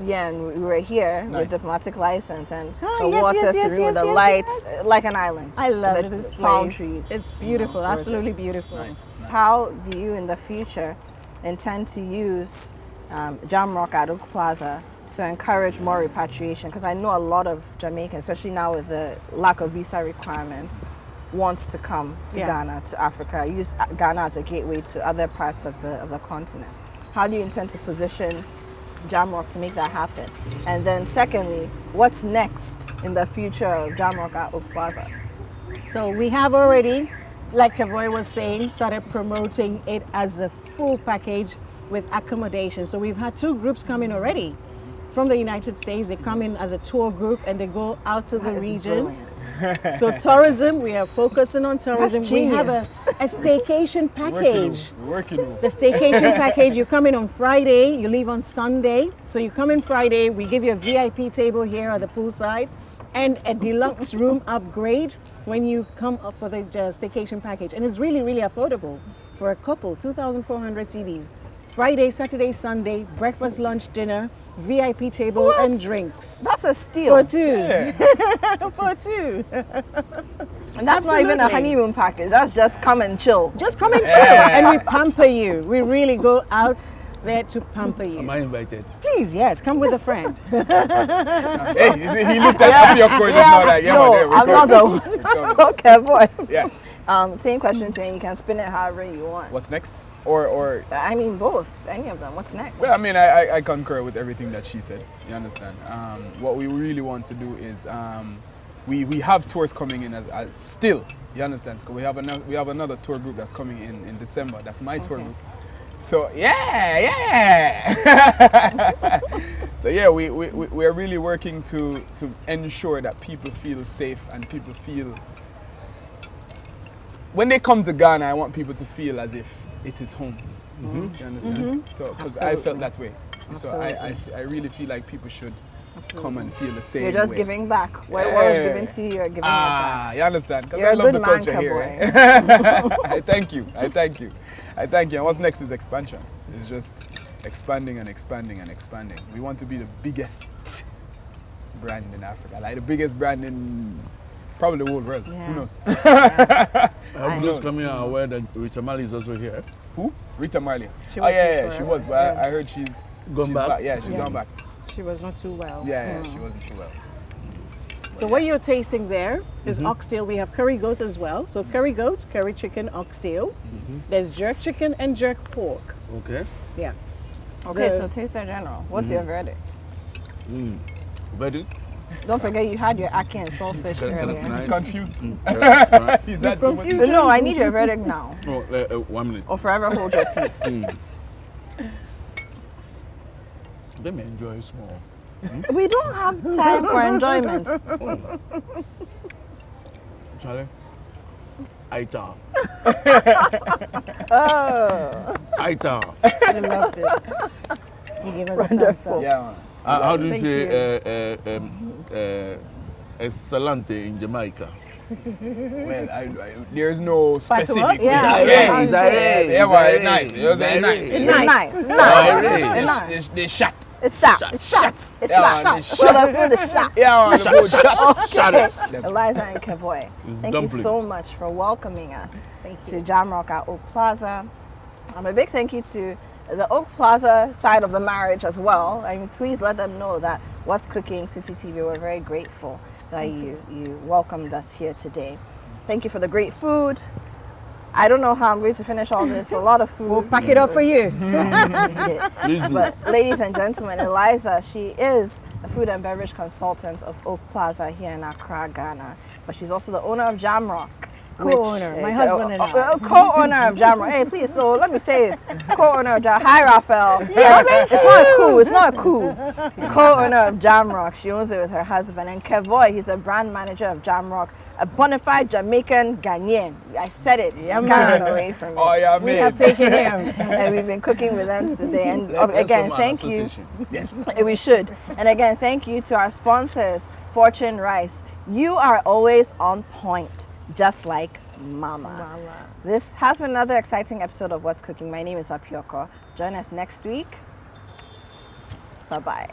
Yeah, and we were here Nice. with diplomatic license, and Ah, the yes, water yes, yes, serene with yes, the yes, lights, yes. like an island. I love the this palm place. trees. It's beautiful, Gorgeous. absolutely beautiful. How do you, in the future, intend to use Jamrock at Oak Plaza to encourage more repatriation? Because I know a lot of Jamaicans, especially now with the lack of visa requirements, wants to come to Yeah. Ghana, to Africa, use Ghana as a gateway to other parts of the continent. How do you intend to position Jamrock to make that happen? And then secondly, what's next in the future of Jamrock at Oak Plaza? So we have already, like Kavoy was saying, started promoting it as a full package with accommodation. So we've had 2 groups come in already from the United States. They come in as a tour group and they go out to the That is regions. brilliant. So tourism, we are focusing on tourism. That's We have genius. a staycation package. We're working. The staycation package, you come in on Friday, you leave on Sunday. So you come in Friday, we give you a VIP table here at the poolside and a deluxe room upgrade when you come up for the staycation package. And it's really, really affordable for a couple, 2,400 CDs. Friday, Saturday, Sunday, breakfast, lunch, dinner, VIP table What? and drinks. That's a steal. For two. Yeah. For two. And that's not even a Absolutely. honeymoon package. That's just come and chill. Just come and chill and we pamper you. We really go out there to pamper you. Am I invited? Please, yes, come with a friend. Hey, you see, he looked at Apiorkor just now like, yeah, no, man, I'm not we're the okay, boy. Yeah. Same question to you. You can spin it however you want. What's next? Or I mean, both. Any of them. What's next? well, I mean, I concur with everything that she said. You understand? What we really want to do is we have tours coming in as still. You understand? So we have another tour group that's coming in December. That's my tour group. So yeah. So yeah, we are really working to ensure that people feel safe and people feel. When they come to Ghana, I want people to feel as if it is home. You understand? So, because I felt that way. So I really feel like people should come and feel the same You're just way. giving back. What was given to you, you're giving it back. You understand? 'Cause You're I a love good the man, culture here. Kaboy. Eh? I thank you. And what's next is expansion. It's just expanding and expanding and expanding. We want to be the biggest brand in Africa, like the biggest brand in probably the whole world. Yeah. Who knows? I'm just coming out aware that Rita Mali is also here. Who? Rita Marley. She Oh was yeah, here yeah, for she a was, but while. I heard she's Gone back? Yeah, she's Yeah. gone back. She was not too well. Yeah, she wasn't too well. So what you're tasting there is oxtail. We have curry goat as well. So curry goat, curry chicken, oxtail. There's jerk chicken and jerk pork. Okay. Yeah. Okay, The- so Taster General, what's your verdict? Verdict? Don't forget you had your ackee and saltfish Can I- earlier. He's confused. Right. He's had too much. No, I need your verdict now, Oh, 1 minute. or forever hold your peace. Let me enjoy small. We don't have time for enjoyment. Charlie? Aita. Oh, Aita. I loved it. You gave us a thumbs up. Yeah, man. How do you Thank say Salante in Jamaica? Well, there's no specific. Yeah. yeah, Zaire, yeah, well, nice. It was very nice. it's nice. It's Zaire. nice. They shot. It's shot. It's shot. It's Yeah, shot. they Well, the food is shot. Yeah, man, the boat shot. Shut it. Eliza and Kevoy, It's thank you dumpling. so much for welcoming us to Jamrock at Oak Plaza. A big thank you to the Oak Plaza side of the marriage as well. I mean, please let them know that What's Cooking City TV, we're very grateful that you welcomed us here today. Thank you for the great food. I don't know how I'm going to finish all this. A lot of food. We'll pack it up for you. Please do. But ladies and gentlemen, Eliza, she is a food and beverage consultant of Oak Plaza here in Accra, Ghana. But she's also the owner of Jamrock. Co-owner, my husband and I. Co-owner of Jamrock. Hey, please, so let me say it. Co-owner of Jamrock. Hi, Raphael. It's not a coup. It's not a coup. Co-owner of Jamrock. She owns it with her husband. And Kevoy, he's a brand manager of Jamrock. A bona fide Jamaican Ghanaian. I said it. Yeah, You man. can't get away from it. Oh, yeah, We have man. taken him. And we've been cooking with them today. And Let's again, form an thank you. association. Yes. We should. And again, thank you to our sponsors, Fortune Rice. You are always on point, just like Mama. This has been another exciting episode of What's Cooking. My name is Apiorkor. Join us next week. Bye-bye.